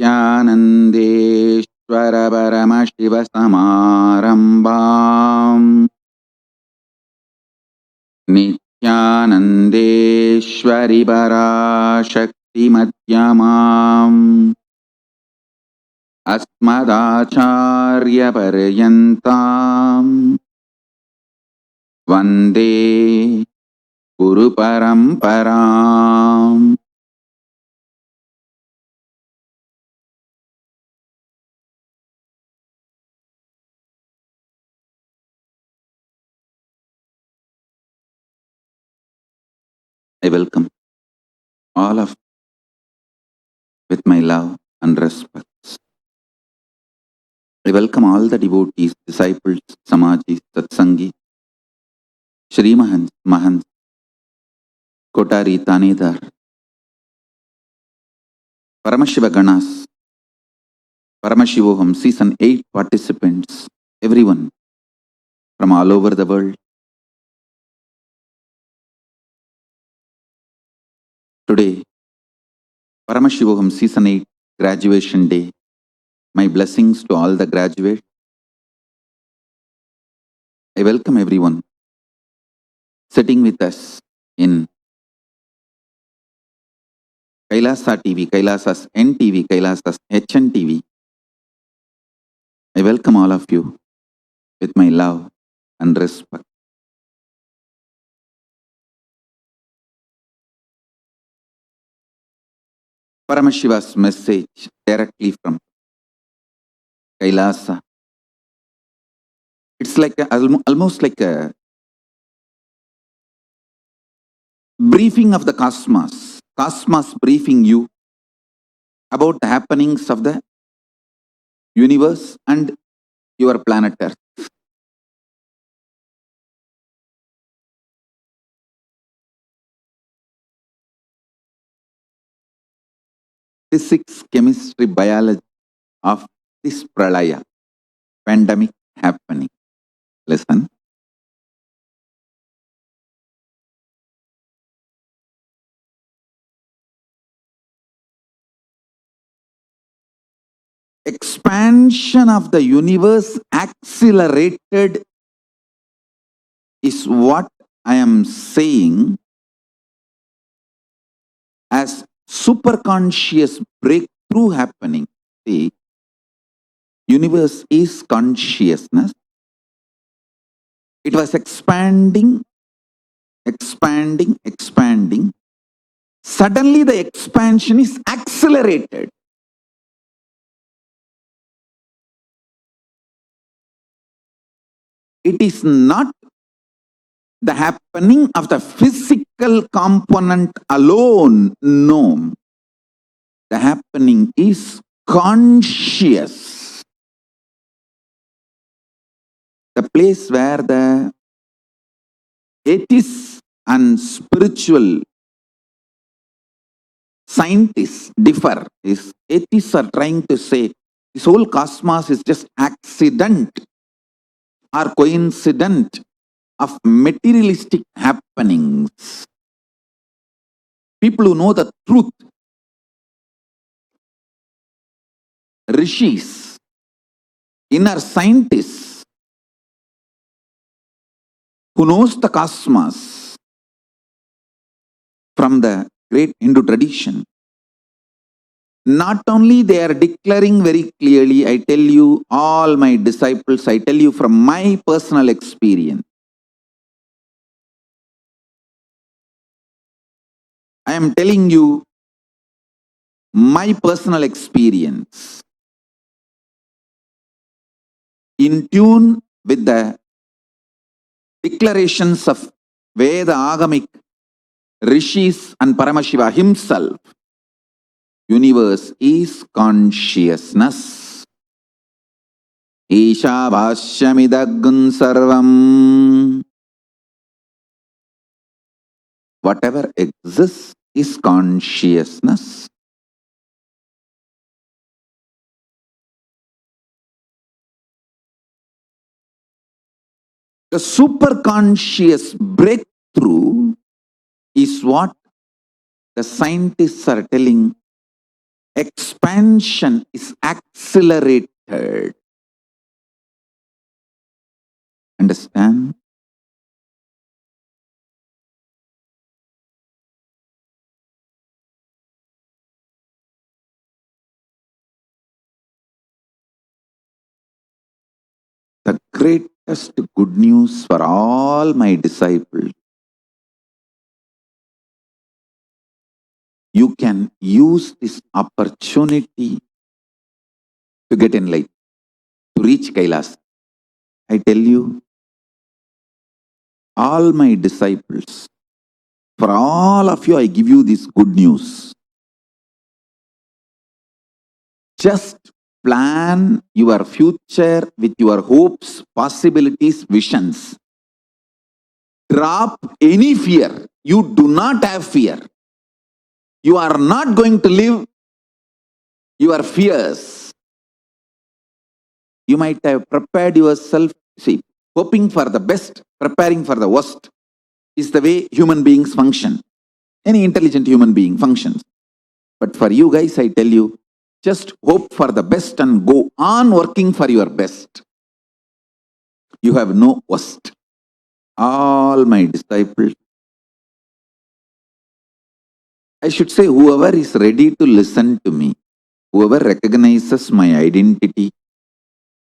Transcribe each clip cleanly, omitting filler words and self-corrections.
नित्यानन्देश्वर परमशिवसमारम्भाम् नित्यानन्देश्वरि पराशक्तिमध्यमाम् अस्मदाचार्यपर्यन्ताम् वन्दे गुरुपरम्पराम्. I welcome all of you with my love and respect. I welcome all the devotees, disciples, Samajis, Satsangis, Shri Mahants, Kotari, Tanedar, Paramashiva Ganas, Paramashivoham Season 8 participants, everyone from all over the world. Today, Paramashivoham Season 8 graduation day. My blessings to all the graduates. I welcome everyone sitting with us in Kailasa TV, Kailasa's NTV, Kailasa's HNTV. I welcome all of you with my love and respect. Paramashiva's message directly from Kailasa. It's like almost like a briefing of the cosmos. Cosmos briefing you about the happenings of the universe and your planet Earth. Physics, chemistry, biology of this pralaya, pandemic happening. Listen. Expansion of the universe accelerated is what I am saying as superconscious breakthrough happening. The universe is consciousness. It was expanding. Suddenly the expansion is accelerated. It is not the happening of the physical component alone. No. The happening is conscious. The place where the atheists and spiritual scientists differ is atheists are trying to say this whole cosmos is just accident or coincident of materialistic happenings. People who know the truth, rishis, inner scientists, who knows the cosmos from the great Hindu tradition, not only they are declaring very clearly, I tell you, all my disciples, I tell you from my personal experience, I am telling you my personal experience in tune with the declarations of Veda Agamic rishis and Paramashiva himself. Universe is consciousness. Isha bhashyamidagun sarvam. Whatever exists is consciousness. The superconscious breakthrough is what the scientists are telling expansion is accelerated. Understand? The greatest good news for all my disciples, you can use this opportunity to get enlightened, to reach Kailas. I tell you, all my disciples, for all of you, I give you this good news. Just plan your future with your hopes, possibilities, visions. Drop any fear. You do not have fear. You are not going to live your fears. You might have prepared yourself, see, hoping for the best, preparing for the worst is the way human beings function. Any intelligent human being functions. But for you guys, I tell you, just hope for the best and go on working for your best. You have no worst. All my disciples, I should say, whoever is ready to listen to me, whoever recognizes my identity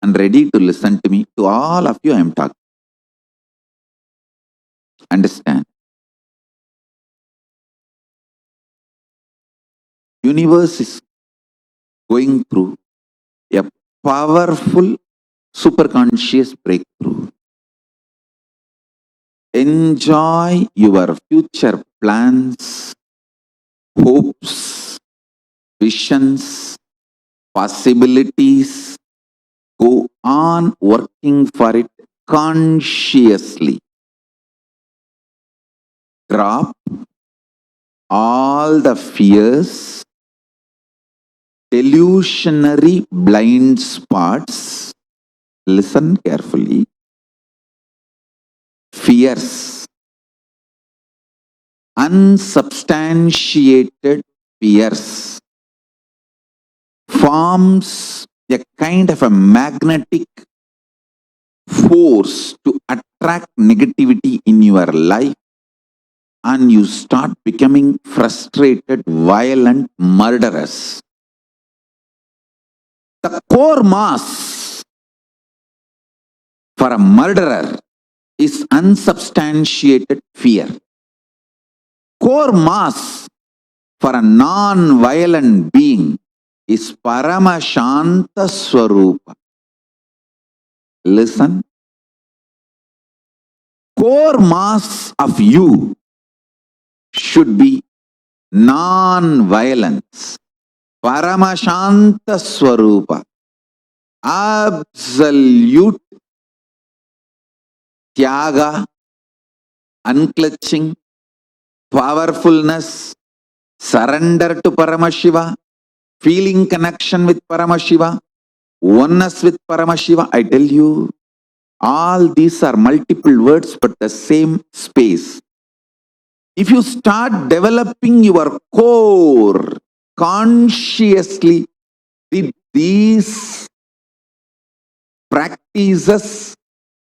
and ready to listen to me, to all of you I am talking. Understand? Universe is going through a powerful superconscious breakthrough. Enjoy your future plans, hopes, visions, possibilities. Go on working for it consciously. Drop all the fears, delusionary blind spots. Listen carefully. Fears, unsubstantiated fears, forms a kind of a magnetic force to attract negativity in your life, and you start becoming frustrated, violent, murderous. The core mass for a murderer is unsubstantiated fear. Core mass for a non-violent being is Paramashanta Swarupa. Listen. Core mass of you should be non-violence. Paramashanta Swarupa. Absolute Tyaga, unclutching, powerfulness, surrender to Paramashiva, feeling connection with Paramashiva, oneness with Paramashiva. I tell you, all these are multiple words but the same space. If you start developing your core consciously with these practices,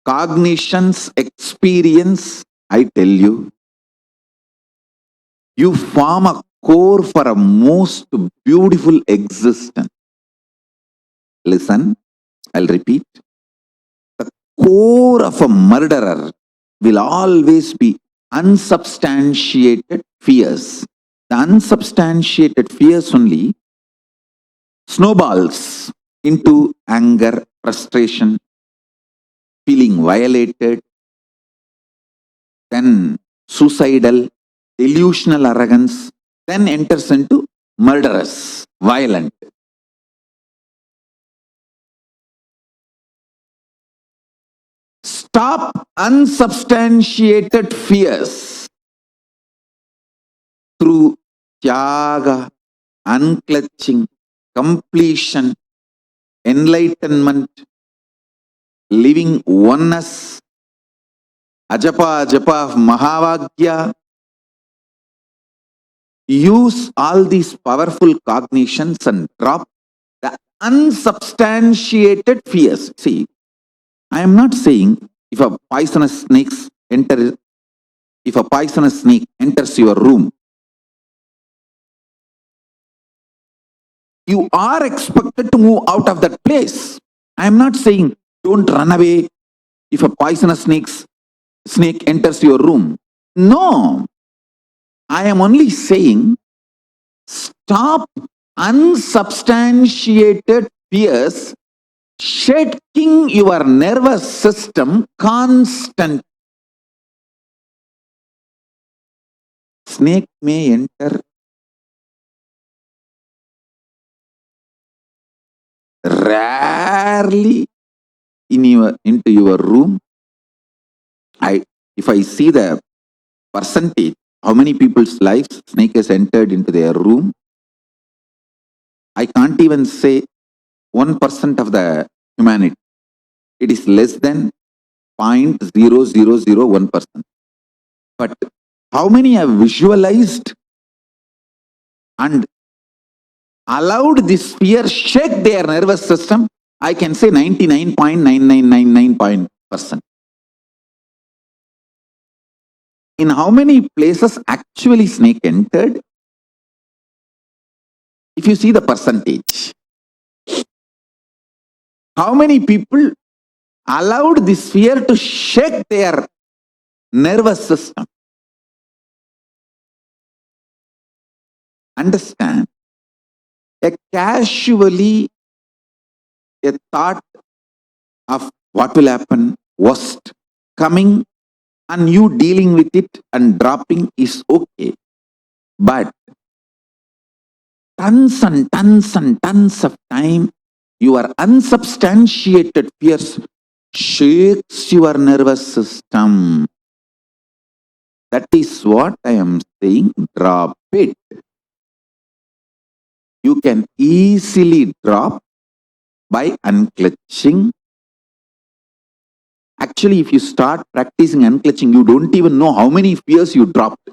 cognitions, experience, I tell you, you form a core for a most beautiful existence. Listen, I'll repeat. The core of a murderer will always be unsubstantiated fears. The unsubstantiated fears only snowballs into anger, frustration, feeling violated, then suicidal, delusional arrogance, then enters into murderous, violent. Stop unsubstantiated fears through tyaga, unclutching, completion, enlightenment, living oneness, ajapa of Mahavagya, use all these powerful cognitions and drop the unsubstantiated fears. See, I am not saying if a poisonous snake enters your room, you are expected to move out of that place. I am not saying don't run away if a poisonous snake enters your room. No, I am only saying stop unsubstantiated fears shaking your nervous system constant. Snake may enter rarely into your room. If I see the percentage, how many people's lives snake has entered into their room, I can't even say 1% of the humanity. It is less than 0.0001%. But how many have visualized and allowed this fear shake their nervous system? I can say 99.9999%. In how many places actually snake entered? If you see the percentage, how many people allowed this fear to shake their nervous system? Understand, a thought of what will happen, worst, coming and you dealing with it and dropping is okay. But tons and tons and tons of time, your unsubstantiated fears shakes your nervous system. That is what I am saying, drop it. You can easily drop by unclutching. Actually, if you start practicing unclutching, you don't even know how many fears you dropped.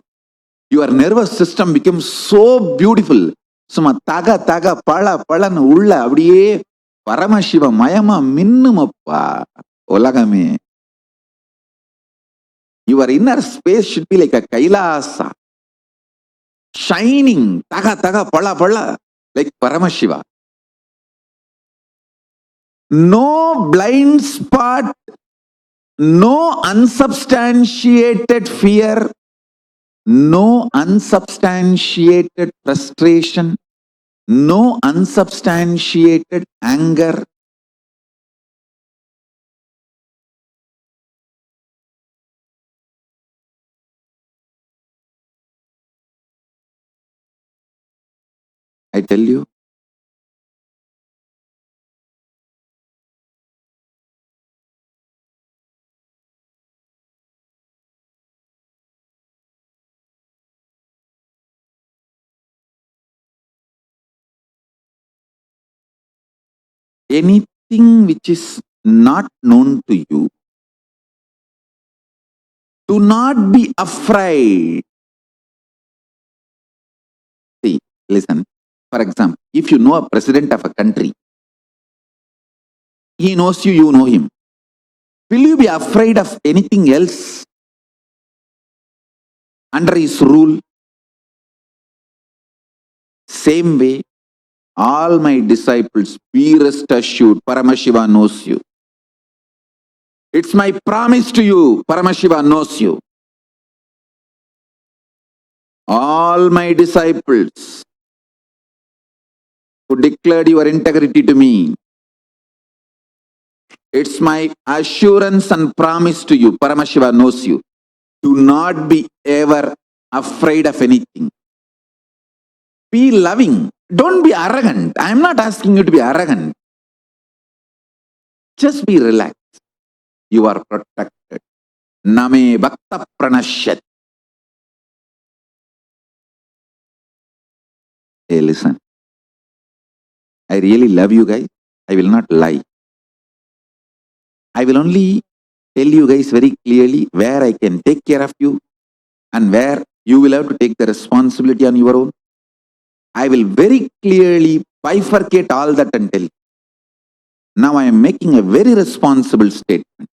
Your nervous system becomes so beautiful. Suma taga taga pala palana ulla abdiye Paramashiva mayama minnumappa olagame. Your inner space should be like a Kailasa, shining taga taga pala pala like Paramashiva. No blind spot, no unsubstantiated fear, no unsubstantiated frustration, no unsubstantiated anger. I tell you, anything which is not known to you, do not be afraid. See, listen. For example, if you know a president of a country, he knows you, you know him. Will you be afraid of anything else under his rule? Same way, all my disciples, be rest assured, Paramashiva knows you. It's my promise to you, Paramashiva knows you. All my disciples who declared your integrity to me, it's my assurance and promise to you, Paramashiva knows you. Do not be ever afraid of anything. Be loving. Don't be arrogant. I am not asking you to be arrogant. Just be relaxed. You are protected. Name bhakta pranashyat. Hey, listen. I really love you guys. I will not lie. I will only tell you guys very clearly where I can take care of you and where You will have to take the responsibility on your own. I will very clearly bifurcate all that and tell you. Now I am making a very responsible statement.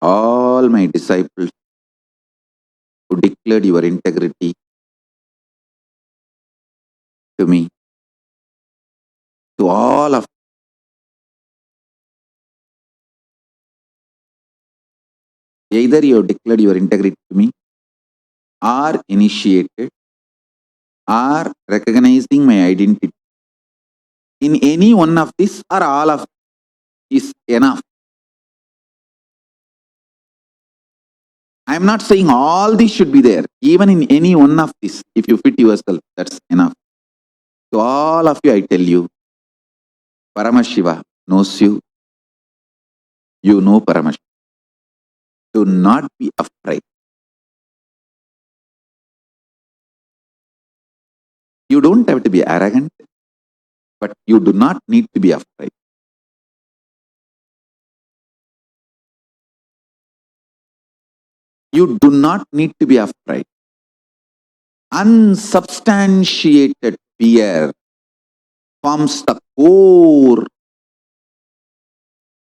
All my disciples who declared your integrity to me, to all of either you have declared your integrity to me, or initiated, or recognizing my identity. In any one of this or all of is enough. I am not saying all this should be there. Even in any one of this, if you fit yourself, that's enough. To all of you, I tell you, Paramashiva knows you. You know Paramashiva. Do not be afraid. You don't have to be arrogant, but you do not need to be afraid. You do not need to be afraid. Unsubstantiated fear forms the core,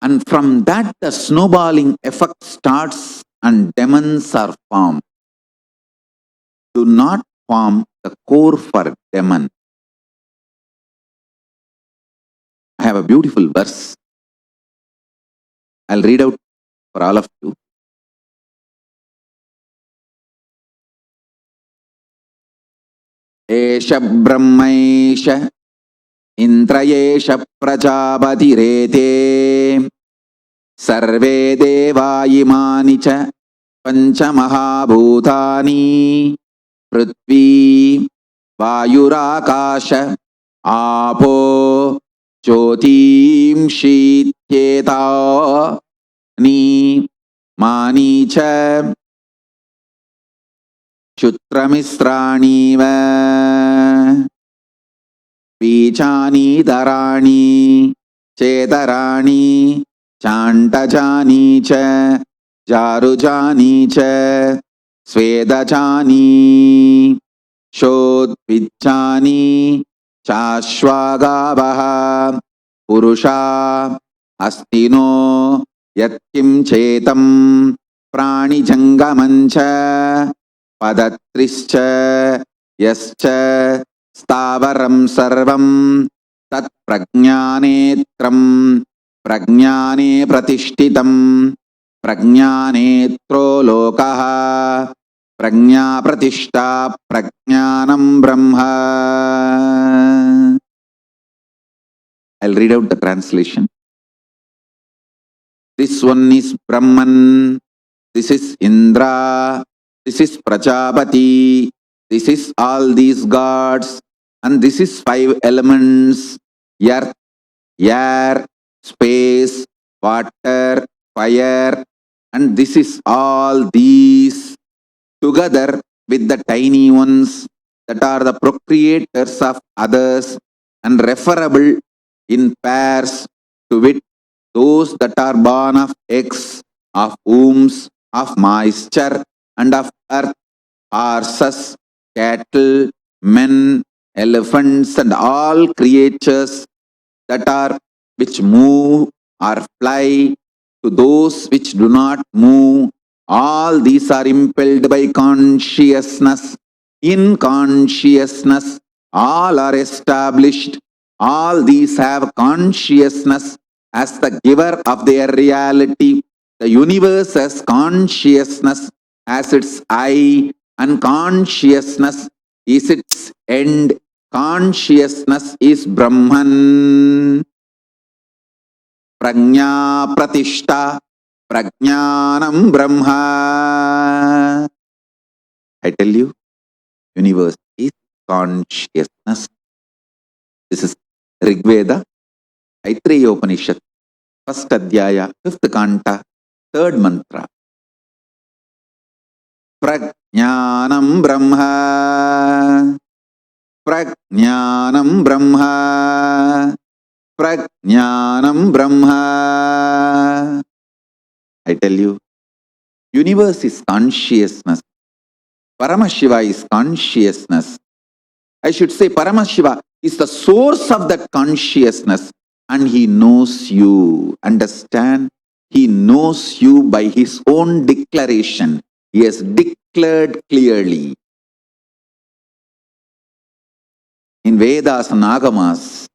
and from that the snowballing effect starts and demons are formed. Do not form the core for demon. I have a beautiful verse. I'll read out for all of you. Esha Brahmaisha Indrayesha Prajapatirete Sarve Deva Imani cha Panchamahabhutani Prithvi Vayurakasha Apo Jyotim Shityeta Ni Mani cha Chutramisrani va Vichani Dharani Chetarani Chantajani cha Jarujani cha Svedachani Shodvichani Chashwagabaha Purusha Astino Yatkim Chetam Prani Jangamancha Padatrischa Yascha Stavaram Sarvam Tat Prajnanetram Prajnane Pratishtitam Prajnanetro Lokaha Prajna Pratishta Prajnanam Brahma. I'll read out the translation. This one is Brahman, this is Indra, this is Prajapati, this is all these gods, and this is 5 elements: earth, air, space, water, fire, and this is all these together with the tiny ones that are the procreators of others and referable in pairs to wit those that are born of eggs, of wombs, of moisture, and of earth, horses, cattle, men, elephants, and all creatures that are which move or fly, to those which do not move. All these are impelled by consciousness. In consciousness, all are established. All these have consciousness as the giver of their reality. The universe has consciousness as its eye, and consciousness is its end. Consciousness is Brahman. Prajna Pratishta Prajnanam Brahma. I tell you, universe is consciousness. This is Rigveda, Aitreya Upanishad, 1st Adhyaya, 5th Kanta, 3rd mantra. Prajnanam Brahma. Prajnanam Brahma. Prajnanam Brahma. I tell you, universe is consciousness. Paramashiva is consciousness. I should say Paramashiva is the source of that consciousness, and he knows you. Understand? He knows you by his own declaration. He has declared clearly. In Vedas and Agamas,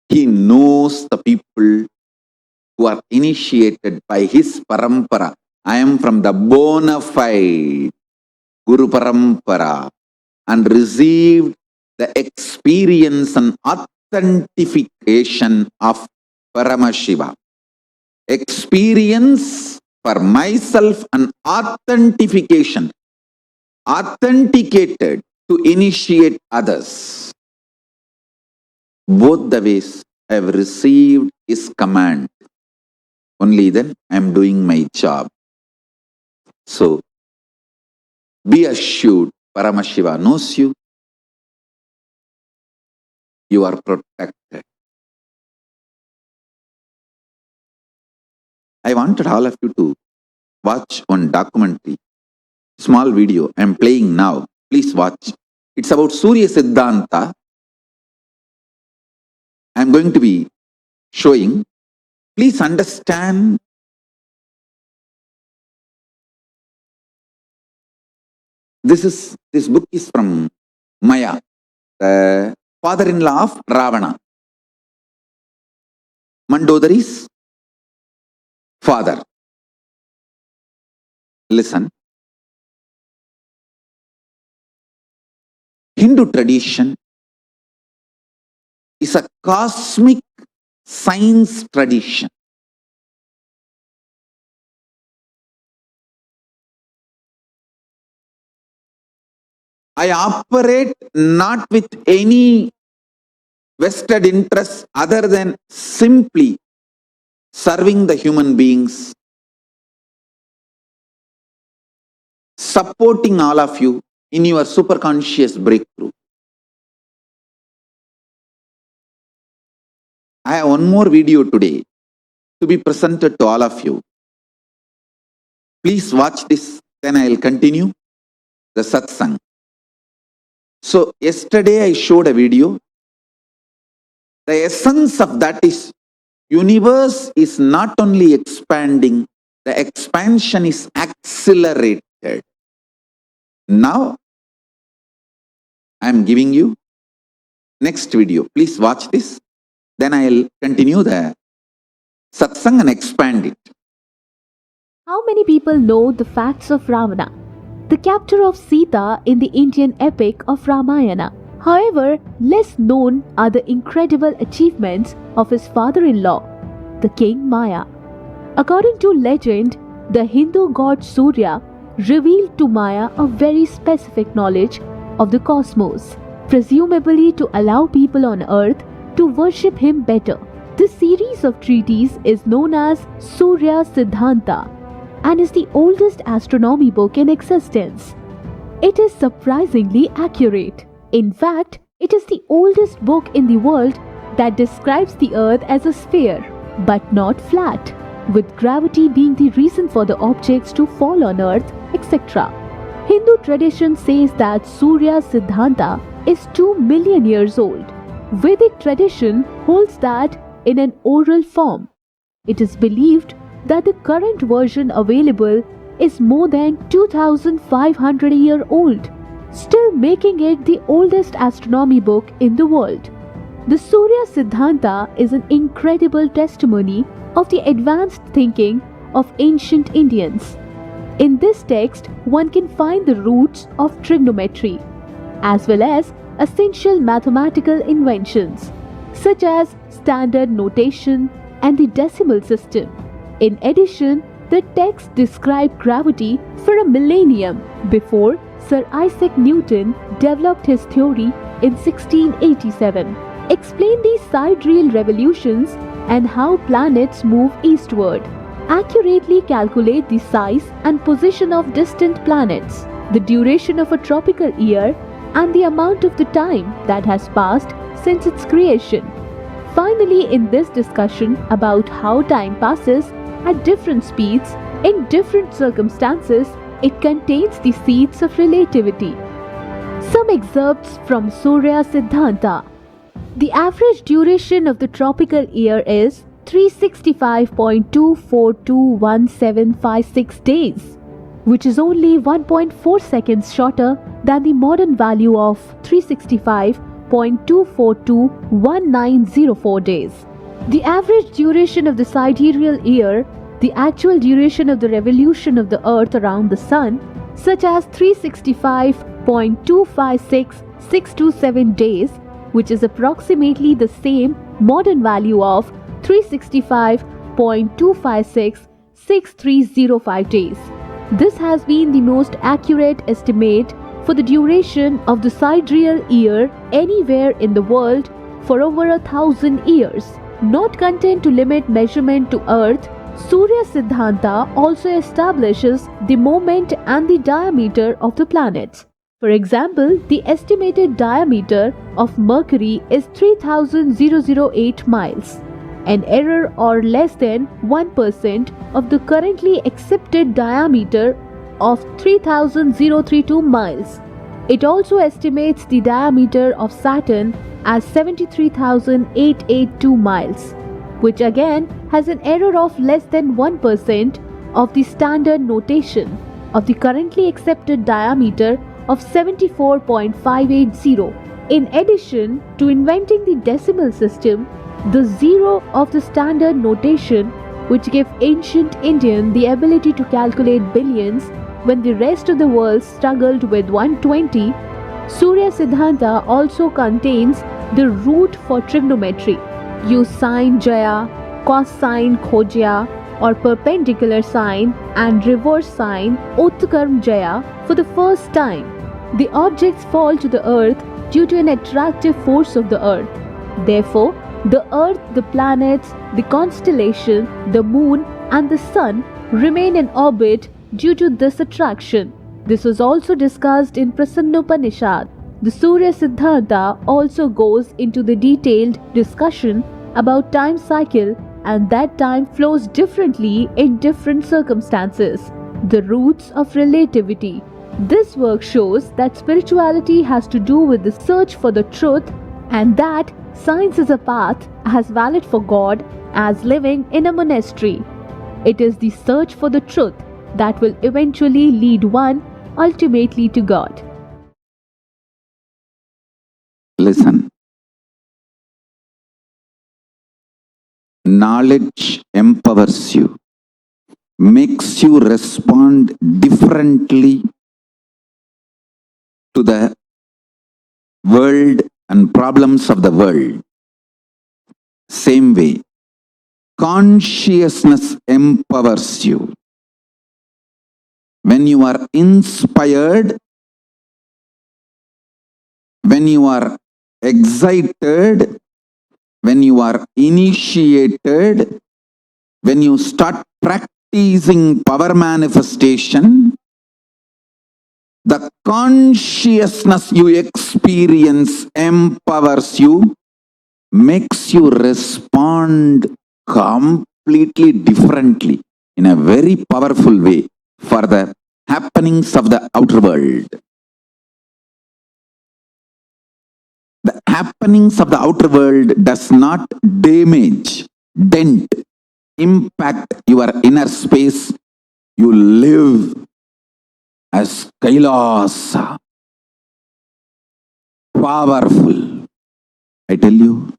he knows the people who are initiated by his parampara. I am from the bona fide Guru Parampara and received the experience and authentication of Paramashiva. Experience for myself and authentication, authenticated to initiate others. Both the ways I have received his command. Only then I am doing my job. So, be assured, Paramashiva knows you. You are protected. I wanted all of you to watch one documentary, small video I am playing now. Please watch. It's about Surya Siddhanta. I am going to be showing. Please understand. This book is from Maya, the father-in-law of Ravana. Mandodari's father. Listen. Hindu tradition is a cosmic science tradition. I operate not with any vested interest other than simply serving the human beings, supporting all of you in your superconscious breakthrough. I have one more video today to be presented to all of you. Please watch this, then I will continue the satsang. So yesterday I showed a video. The essence of that is universe is not only expanding, the expansion is accelerated. Now I am giving you next video. Please watch this. Then I will continue the satsang and expand it. How many people know the facts of Ravana, the captor of Sita in the Indian epic of Ramayana? However, less known are the incredible achievements of his father-in-law, the king Maya. According to legend, the Hindu god Surya revealed to Maya a very specific knowledge of the cosmos, presumably to allow people on earth to worship him better. This series of treatises is known as Surya Siddhanta and is the oldest astronomy book in existence. It is surprisingly accurate. In fact, it is the oldest book in the world that describes the earth as a sphere, but not flat, with gravity being the reason for the objects to fall on earth, etc. Hindu tradition says that Surya Siddhanta is 2 million years old. Vedic tradition holds that in an oral form. It is believed that the current version available is more than 2,500 years old, still making it the oldest astronomy book in the world. The Surya Siddhanta is an incredible testimony of the advanced thinking of ancient Indians. In this text, one can find the roots of trigonometry, as well as essential mathematical inventions, such as standard notation and the decimal system. In addition, the text describes gravity for a millennium before Sir Isaac Newton developed his theory in 1687. Explain these sidereal revolutions and how planets move eastward. Accurately calculate the size and position of distant planets, the duration of a tropical year, and the amount of the time that has passed since its creation. Finally, in this discussion about how time passes at different speeds in different circumstances, it contains the seeds of relativity. Some excerpts from Surya Siddhanta. The average duration of the tropical year is 365.2421756 days, which is only 1.4 seconds shorter than the modern value of 365.2421904 days. The average duration of the sidereal year, the actual duration of the revolution of the earth around the sun, such as 365.256627 days, which is approximately the same modern value of 365.2566305 days. This has been the most accurate estimate for the duration of the sidereal year anywhere in the world for over 1,000 years. Not content to limit measurement to Earth, Surya Siddhanta also establishes the moment and the diameter of the planets. For example, the estimated diameter of Mercury is 3008 miles, an error or less than 1% of the currently accepted diameter of 3032 miles. It also estimates the diameter of Saturn as 73,882 miles, which again has an error of less than 1% of the standard notation of the currently accepted diameter of 74.580. In addition to inventing the decimal system, the zero of the standard notation, which gave ancient Indian the ability to calculate billions when the rest of the world struggled with 120, Surya Siddhanta also contains the root for trigonometry. Use sine jaya, cosine khojya, or perpendicular sine and reverse sine utkarm jaya for the first time. The objects fall to the earth due to an attractive force of the earth. Therefore, the earth, the planets, the constellation, the moon, and the sun remain in orbit due to this attraction. This was also discussed in Prasannopanishad. The Surya Siddhanta also goes into the detailed discussion about time cycle and that time flows differently in different circumstances. The roots of relativity. This work shows that spirituality has to do with the search for the truth and that science is a path as valid for God as living in a monastery. It is the search for the truth that will eventually lead one ultimately to God. Listen. Knowledge empowers you, makes you respond differently to the world and problems of the world. Same way, consciousness empowers you. When you are inspired, when you are excited, when you are initiated, when you start practicing power manifestation, the consciousness you experience empowers you, makes you respond completely differently in a very powerful way for the happenings of the outer world. The happenings of the outer world does not damage, dent, impact your inner space. You live as Kailasa. Powerful. I tell you.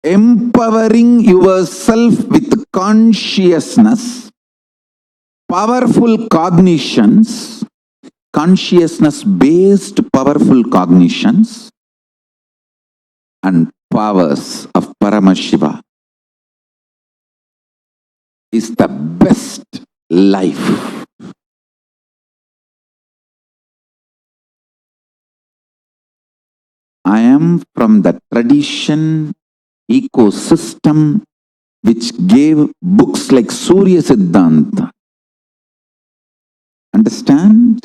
Empowering yourself with consciousness, powerful cognitions, consciousness-based powerful cognitions and powers of Paramashiva is the best life. I am from the tradition, ecosystem, which gave books like Surya Siddhanta. Understand?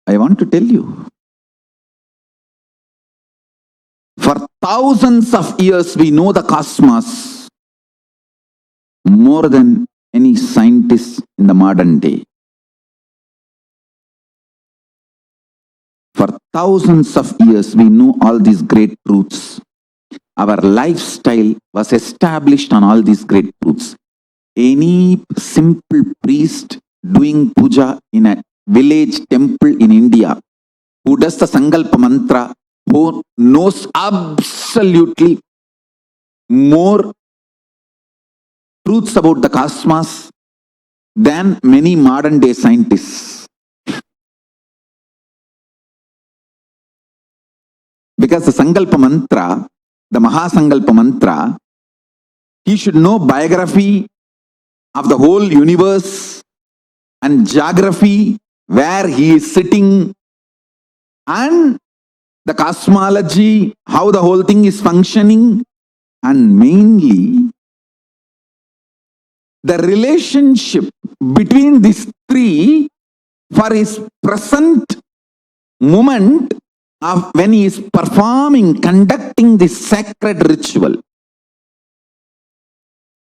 I want to tell you. For thousands of years, we know the cosmos more than any scientist in the modern day. For thousands of years, we know all these great truths. Our lifestyle was established on all these great truths. Any simple priest doing puja in a village temple in India, who does the Sankalpa mantra, who knows absolutely more truths about the cosmos than many modern day scientists. Because the Sankalpa mantra, the Mahasankalpa mantra, he should know biography of the whole universe and geography, where he is sitting, and the cosmology, how the whole thing is functioning, and mainly the relationship between these three for his present moment of when he is performing, conducting this sacred ritual.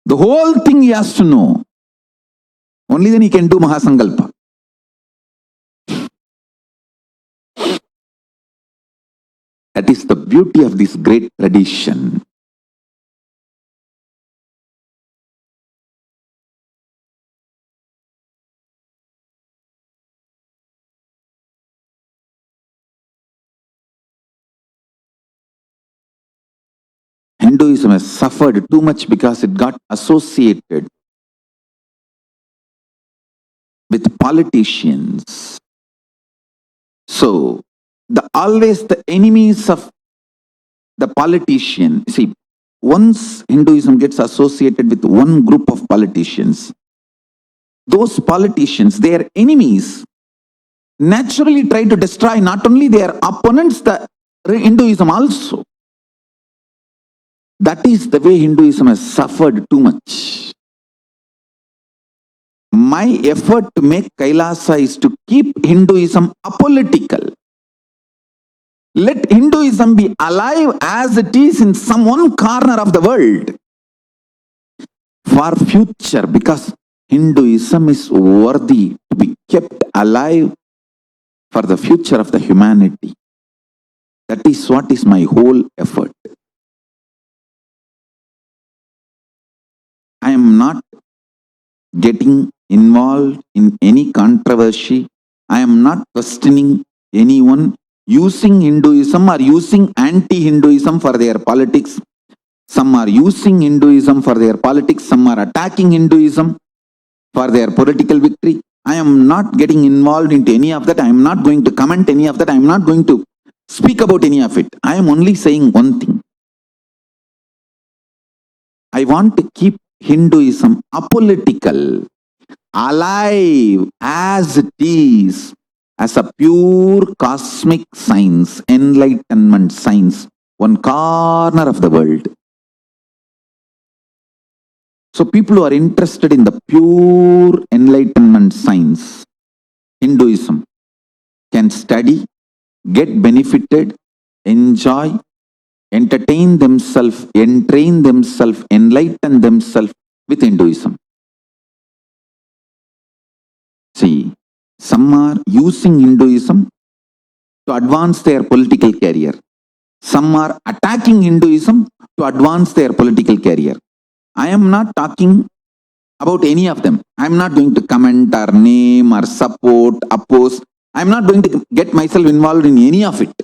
The whole thing he has to know. Only then he can do Mahasankalpa. That is the beauty of this great tradition. Hinduism has suffered too much because it got associated with politicians. So, always the enemies of the politician, see, once Hinduism gets associated with one group of politicians, those politicians, their enemies, naturally try to destroy not only their opponents, the Hinduism also. That is the way Hinduism has suffered too much. My effort to make Kailasa is to keep Hinduism apolitical. Let Hinduism be alive as it is in some one corner of the world for future, because Hinduism is worthy to be kept alive for the future of the humanity. That is what is my whole effort. I am not getting involved in any controversy. I am not questioning anyone using Hinduism or using anti-Hinduism for their politics. Some are using Hinduism for their politics. Some are attacking Hinduism for their political victory. I am not getting involved into any of that. I am not going to comment any of that. I am not going to speak about any of it. I am only saying one thing. I want to keep Hinduism apolitical, alive as it is, as a pure cosmic science, enlightenment science, one corner of the world. So people who are interested in the pure enlightenment science, Hinduism, can study, get benefited, enjoy, entertain themselves, entrain themselves, enlighten themselves with Hinduism. See, some are using Hinduism to advance their political career. Some are attacking Hinduism to advance their political career. I am not talking about any of them. I am not going to comment or name or support, oppose. I am not going to get myself involved in any of it.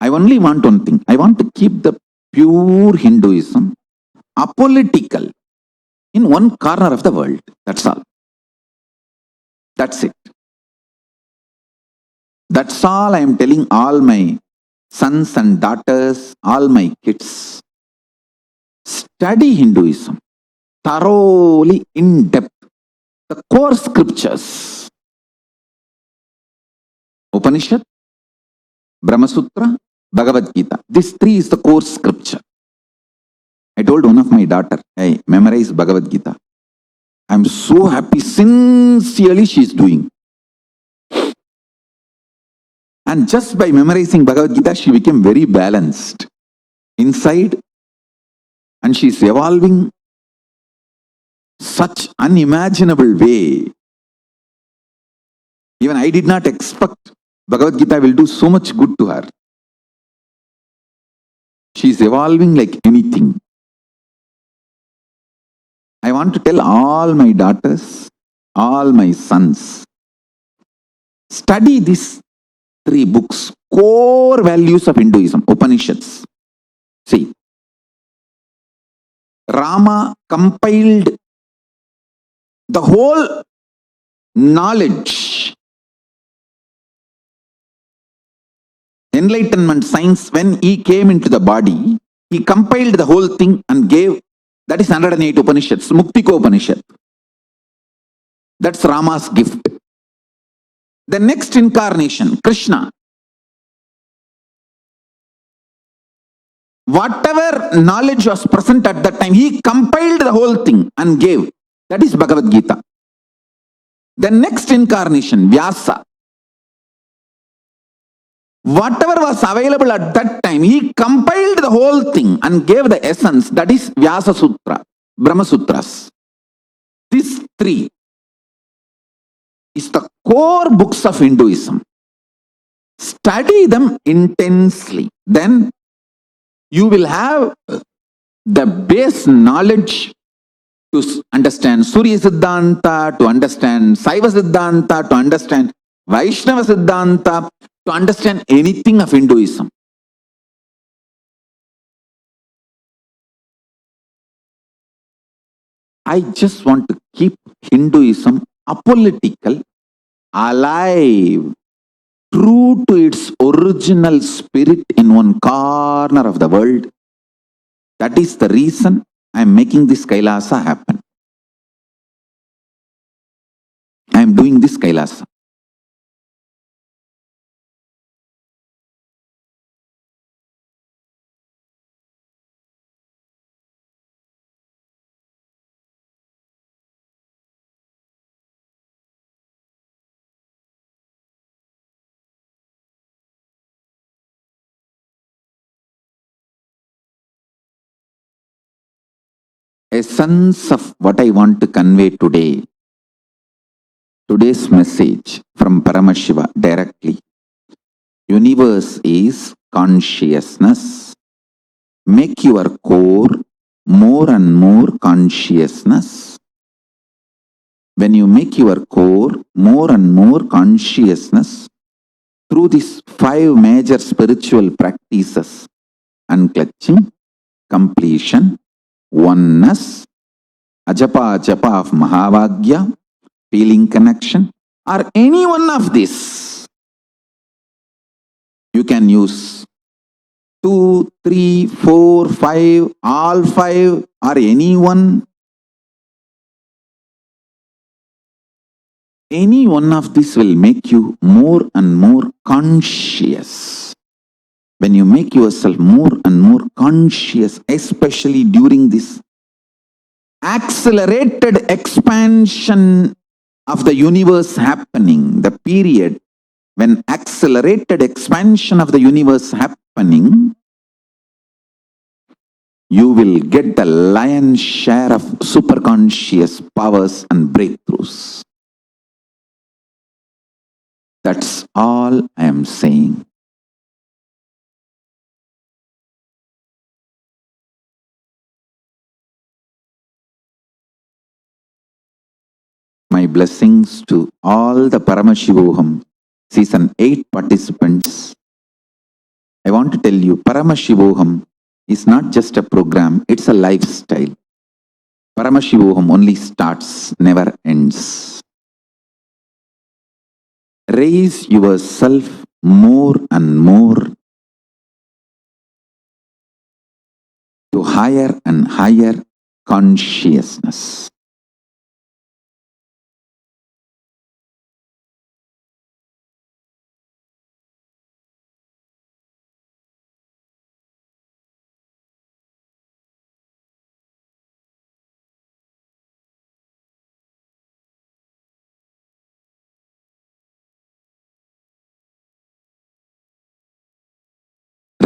I only want one thing. I want to keep the pure Hinduism apolitical in one corner of the world. That's all. That's it. That's all I am telling all my sons and daughters, all my kids. Study Hinduism thoroughly, in depth. The core scriptures. Upanishad, Brahma Sutra, Bhagavad Gita. These three is the core scripture. I told one of my daughter, hey, memorize Bhagavad Gita. I'm so happy, sincerely she's doing. And just by memorizing Bhagavad Gita, she became very balanced inside, and she's evolving such unimaginable way. Even I did not expect Bhagavad Gita will do so much good to her. She's evolving like anything. I want to tell all my daughters, all my sons, study these three books, core values of Hinduism, Upanishads. See, Rama compiled the whole knowledge, enlightenment science. When he came into the body, he compiled the whole thing and gave. That is 108 Upanishads, Muktiko Upanishad. That's Rama's gift. The next incarnation, Krishna. Whatever knowledge was present at that time, he compiled the whole thing and gave. That is Bhagavad Gita. The next incarnation, Vyasa. Whatever was available at that time, he compiled the whole thing and gave the essence. That is Vyasa Sutra, Brahma Sutras. These three is the core books of Hinduism. Study them intensely. Then you will have the base knowledge to understand Surya Siddhanta, to understand Saiva Siddhanta, to understand Vaishnava Siddhanta, to understand anything of Hinduism. I just want to keep Hinduism apolitical, alive, true to its original spirit in one corner of the world. That is the reason I am making this Kailasa happen. I am doing this Kailasa. Essence of what I want to convey today, today's message from Paramashiva directly. Universe is consciousness. Make your core more and more consciousness. When you make your core more and more consciousness through these 5 major spiritual practices, unclutching, completion, oneness, ajapa of Mahavagya, feeling connection, or any one of this, you can use 2, 3, 4, 5, all 5, or any one. Any one of this will make you more and more conscious. When you make yourself more and more conscious, especially during this accelerated expansion of the universe happening, the period when accelerated expansion of the universe happening, you will get the lion's share of superconscious powers and breakthroughs. That's all I am saying. My blessings to all the Paramashivoham Season 8 participants. I want to tell you, Paramashivoham is not just a program, it's a lifestyle. Paramashivoham only starts, never ends. Raise yourself more and more to higher and higher consciousness.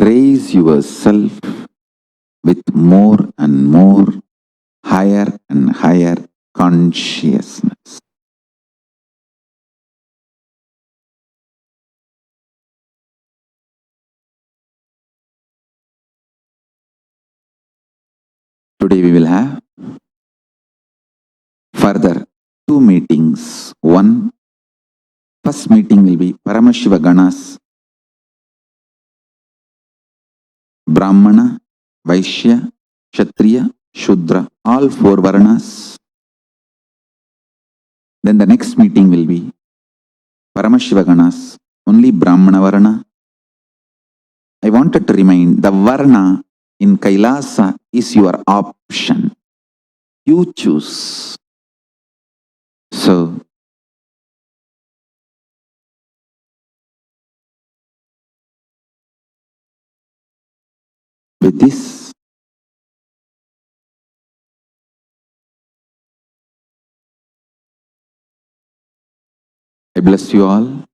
raise yourself with more and more higher and higher consciousness. Today we will have further two meetings. First meeting will be Paramashiva Ganas, Brahmana, Vaishya, Kshatriya, Shudra, all four Varnas. Then the next meeting will be Paramashiva Ganas, only Brahmana Varna. I wanted to remind the Varna in Kailasa is your option. You choose. So, with this, I bless you all.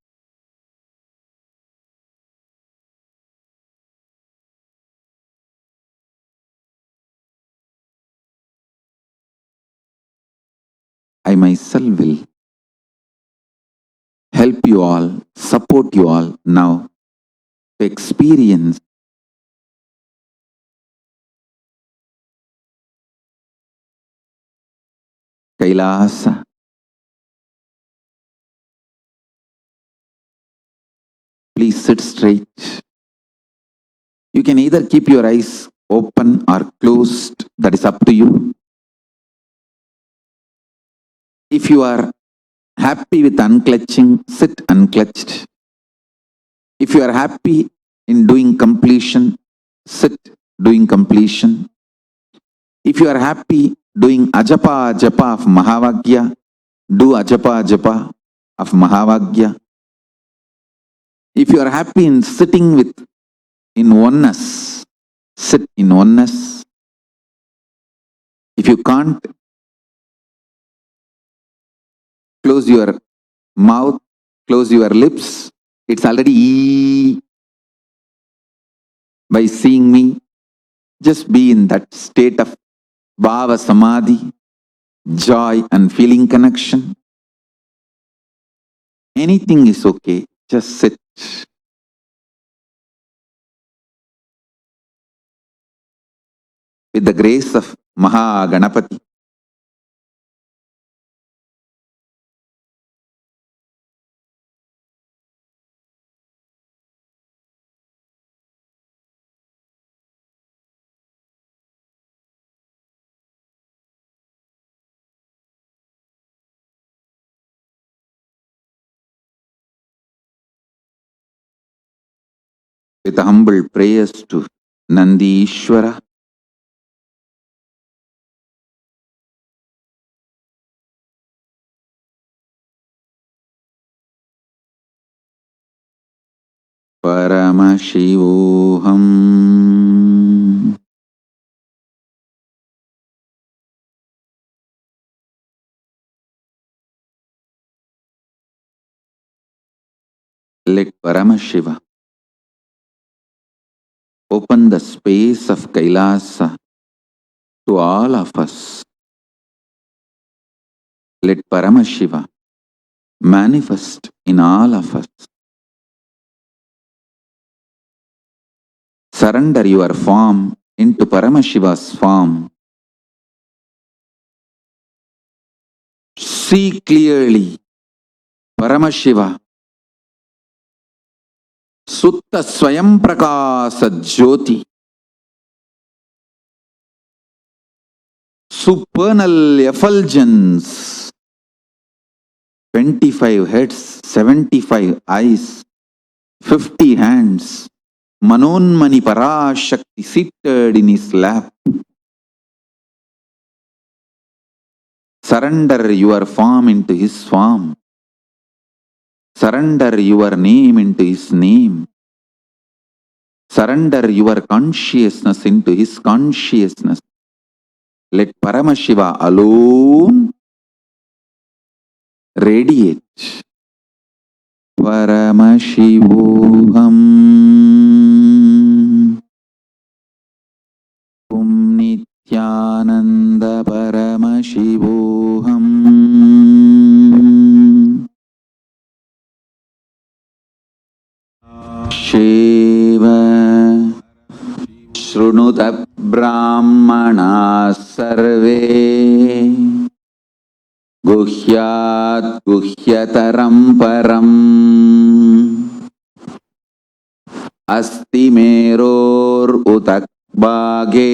I myself will help you all, support you all now to experience Kailasa. Please sit straight. You can either keep your eyes open or closed, that is up to you. If you are happy with unclutching, sit unclutched. If you are happy in doing completion, sit doing completion. If you are happy doing ajapa ajapa of Mahavagya, do ajapa ajapa of Mahavagya. If you are happy in sitting in oneness, sit in oneness. If you can't, close your mouth, close your lips. It's already by seeing me. Just be in that state of bhava samadhi, joy and feeling connection. Anything is okay. Just sit. With the grace of Maha Ganapati. With humble prayers to Nandishwara, Paramashivoham. Let Paramashiva open the space of Kailasa to all of us. Let Paramashiva manifest in all of us. Surrender your form into Paramashiva's form. See clearly Paramashiva, Sutta Swayam Prakasa Jyoti, supernal effulgence, 25 heads, 75 eyes, 50 hands, Manonmani Parashakti seated in his lap. Surrender your form into his form. Surrender your name into his name. Surrender your consciousness into his consciousness. Let Paramashiva alone radiate. Paramashivoham. Nityanand परम शिवोऽहम्। शिव शृणुत ब्राह्मणाः सर्वे गुह्यात् गुह्यतरं परम् अस्ति मेरोरुत भागे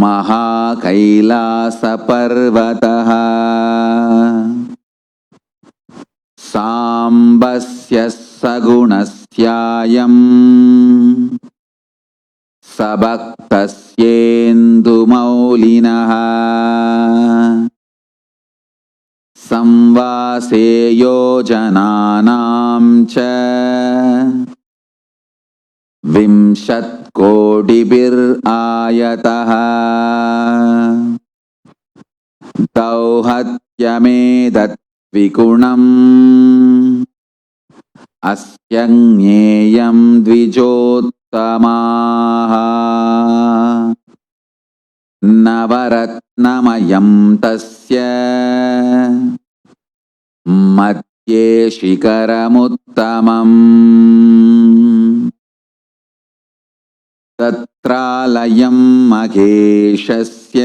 महाकैलासपर्वतः साम्बस्य सगुणस्यायम् सबक्तस्येन्दुमौलिनः संवासे योजनानां च विंशत्कोटिभिरायतः दौहत्यमेतद्विगुणम् अस्य ज्ञेयं द्विजोत्तमाः नवरत्नमयं तस्य मध्ये शिखरमुत्तमम् तत्रालयं महेशस्य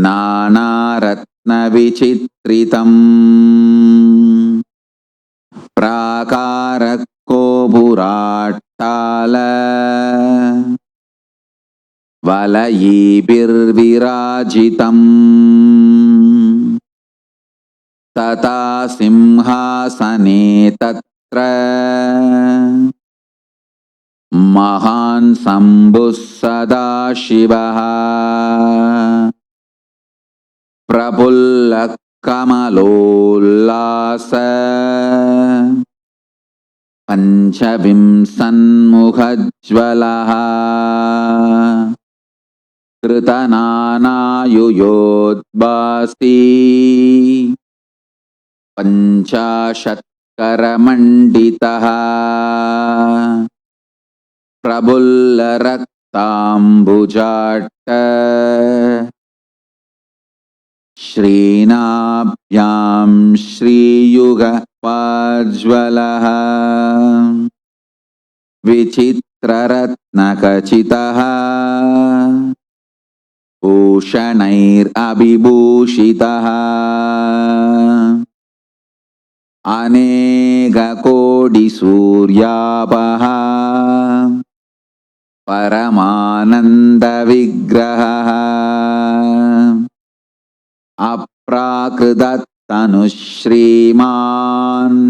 नानारत्नविचित्रितम् प्राकारकोपुराट्टाल वलयीभिर्विराजितम् तथा सिंहासने तत्र महान् शम्भुः सदाशिवः प्रफुल्लः कमलोल्लास पञ्चविंशन्मुखज्ज्वलः कृतनानायुयोद्भासी पञ्चाशत्करमण्डितः प्रफुल्लरक्ताम्बुजाट्ट श्रीनाभ्यां श्रीयुगपाज्ज्वलः विचित्ररत्नखचितः भूषणैरभिभूषितः अनेककोटिसूर्याभः परमानन्दविग्रहः अप्राकृततनुः श्रीमान्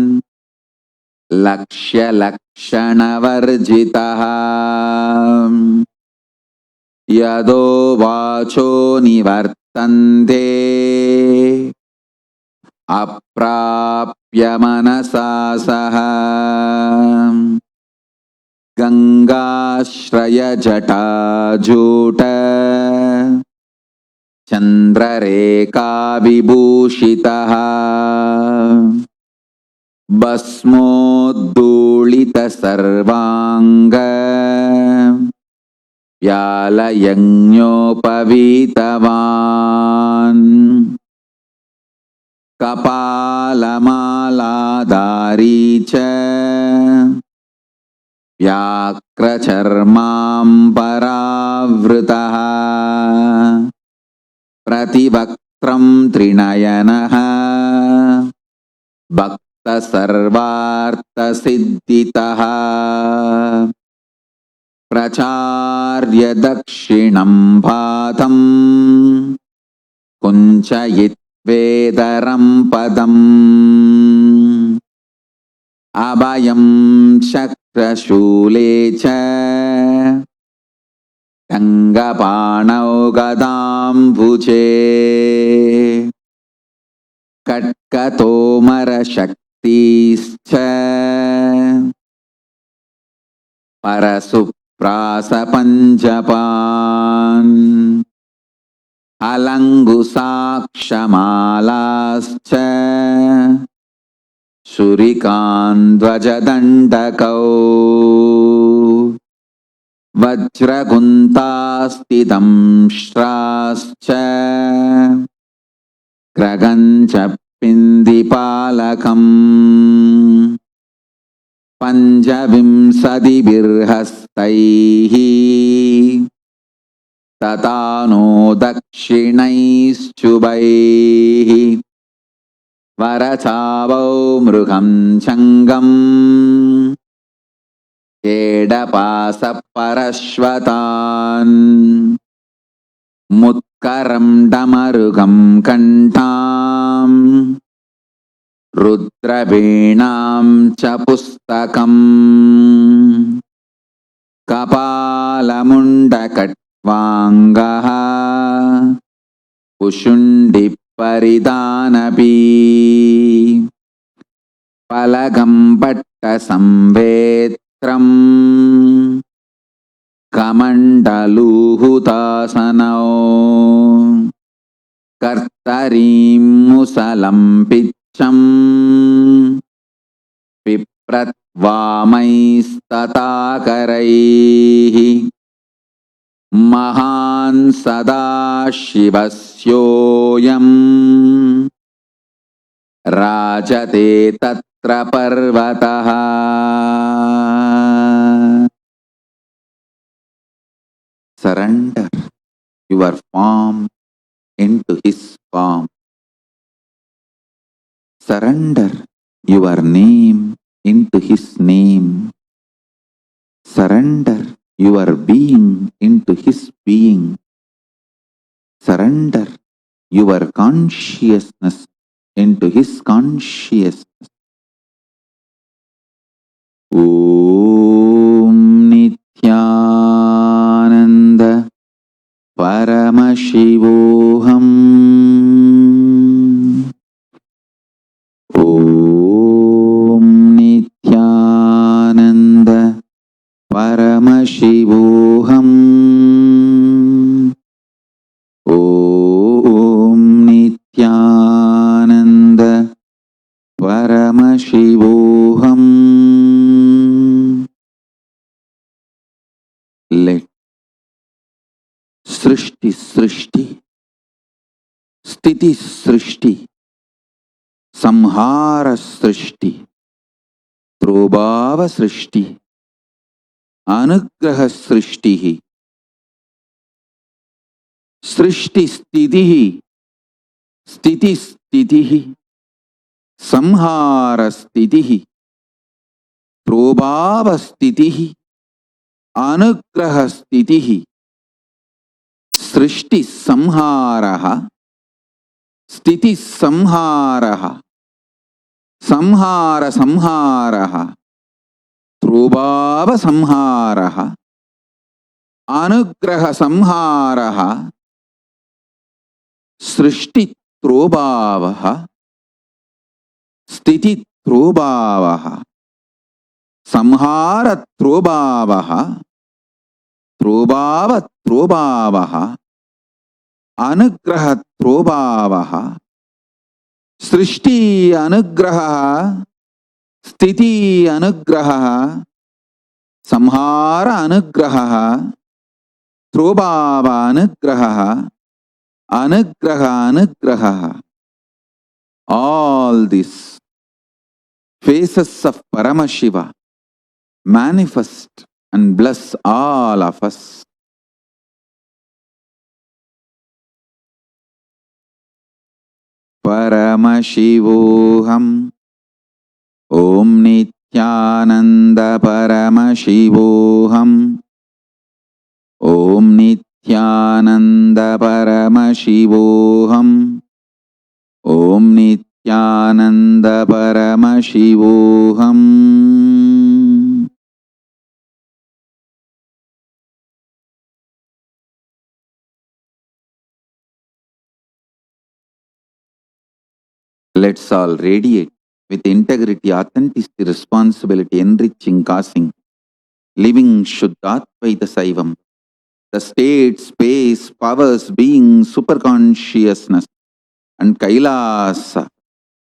लक्ष्यलक्षणवर्जितः यदो वाचो निवर्तन्ते अप्राप्य मनसा सह गंगाश्रयजटाजूट चन्द्ररेखाविभूषितः भस्मोद्धूलितसर्वाङ्ग व्यालयज्ञोपवीतवान् कपालमालाधारी च व्याघ्रचर्माम्बरावृतः प्रतिवक्त्रं त्रिनयनः भक्तसर्वार्थसिद्धितः प्रचार्य दक्षिणं पादं कुञ्चयित्वेदरं पदम् अभयं चक्रशूले च गङ्गपाणौ गदाम्बुजे कट्कतोमरशक्तिश्च परशुप्रासपञ्जपान् अलङ्गुसाक्षमालाश्च शुरिकान् ध्वजदण्डकौ वज्रकुन्तास्तिदं श्राश्च क्रगञ्च पिन्दिपालकम् पञ्चविंशतिभिर्हस्तैः ततानो दक्षिणैश्चुबैः वरचावौ मृगं चङ्गम् एडपासपरश्वतान् मुत्करं डमरुगं कण्ठाम् रुद्रवीणां च पुस्तकम् कपालमुण्डकट्वाङ्गः कुशुण्डिपरिधानपि पलगं पट्टसंवेत्रम् कमण्डलूहुतासनौ कर्तरीं मुसलं पिच्छम् पिप्रत्वामैस्तताकरैः महान् सदाशिवस्योऽयम् राजते तत्र पर्वतः Surrender your form into his form. Surrender your name into his name. Surrender your being into his being. Surrender your consciousness into his consciousness. Om Nityananda Paramashivoham. Om Nityananda Paramashivoham. Om Nityananda Paramashivoham. Let Srishti Srishti, Sthiti Srishti, Samhara Srishti, Prabhava Srishti, Anugraha Srishti, Srishti Sthitihi, Sthiti Sthitihi, Samhara Sthitihi, Prabhava Sthitihi, Anugraha Sthitihi, Srishti Samharaha, Sthiti Samharaha, Samhara Samharaha, Prabhava Samharaha, Anugraha Samharaha, Srishti Prabhavaha, Sthiti Prabhavaha, Samhara Prabhavaha, Prabhava Prabhavaha, Anugraha Prabhavaha, Srishti Anugraha, Sthiti Anugraha, Samhara Anugraha, Prabhava Anugraha, Anugraha Anugraha. All these faces of Paramashiva manifest and bless all of us. Paramashivoham. Om Nityananda Paramashivoham. Om Nityananda Paramashivoham. Om Nityananda Paramashivoham. Let's all radiate with integrity, authenticity, responsibility, enriching, causing, living Shuddhatvaita Saivam, the state, space, powers, being, superconsciousness, and Kailasa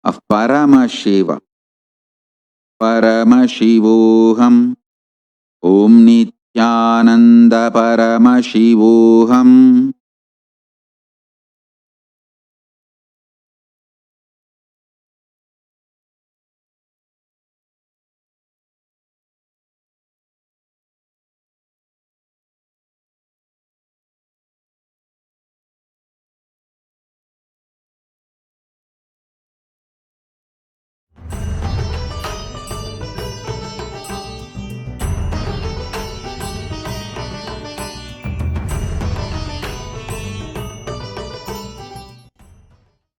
of Paramashiva. Paramashivoham. Om Nityananda Nityananda Parama Shivoham